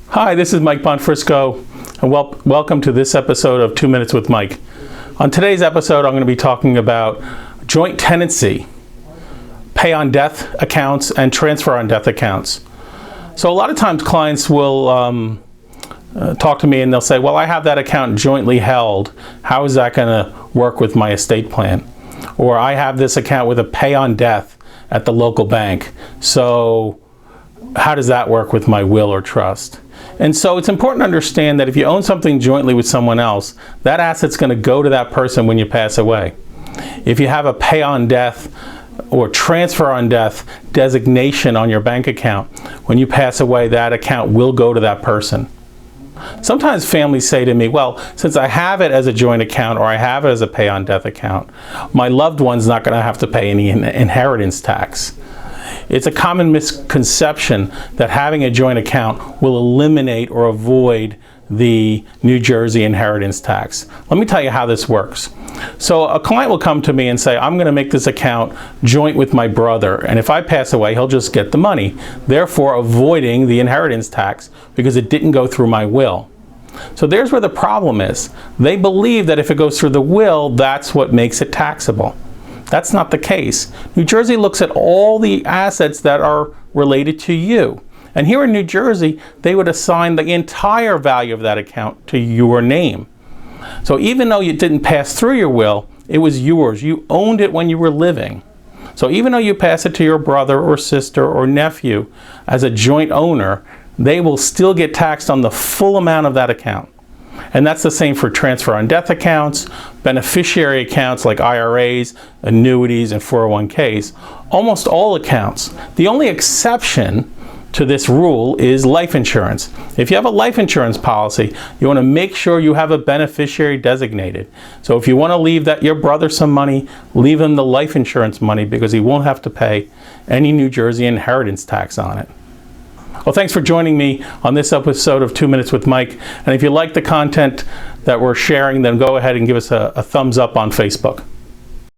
Hi, this is Mike Bonfrisco, and welcome to this episode of 2 Minutes with Mike. On today's episode, I'm going to be talking about joint tenancy, pay on death accounts, and transfer on death accounts. So a lot of times clients will talk to me and they'll say, well, I have that account jointly held. How is that going to work with my estate plan? Or I have this account with a pay on death at the local bank. So how does that work with my will or trust? And so it's important to understand that if you own something jointly with someone else, that asset's going to go to that person when you pass away. If you have a pay on death or transfer on death designation on your bank account, when you pass away, that account will go to that person. Sometimes families say to me, well, since I have it as a joint account or I have it as a pay on death account, my loved one's not going to have to pay any inheritance tax. It's a common misconception that having a joint account will eliminate or avoid the New Jersey inheritance tax. Let me tell you how this works. So a client will come to me and say, I'm going to make this account joint with my brother, and if I pass away, he'll just get the money, therefore avoiding the inheritance tax because it didn't go through my will. So there's where the problem is. They believe that if it goes through the will, that's what makes it taxable. That's not the case. New Jersey looks at all the assets that are related to you. And here in New Jersey, they would assign the entire value of that account to your name. So even though you didn't pass through your will, it was yours. You owned it when you were living. So even though you pass it to your brother or sister or nephew as a joint owner, they will still get taxed on the full amount of that account. And that's the same for transfer on death accounts, beneficiary accounts like IRAs, annuities, and 401ks. Almost all accounts. The only exception to this rule is life insurance. If you have a life insurance policy, you want to make sure you have a beneficiary designated. So if you want to leave your brother some money, leave him the life insurance money because he won't have to pay any New Jersey inheritance tax on it. Well, thanks for joining me on this episode of 2 Minutes with Mike. And if you like the content that we're sharing, then go ahead and give us a thumbs up on Facebook.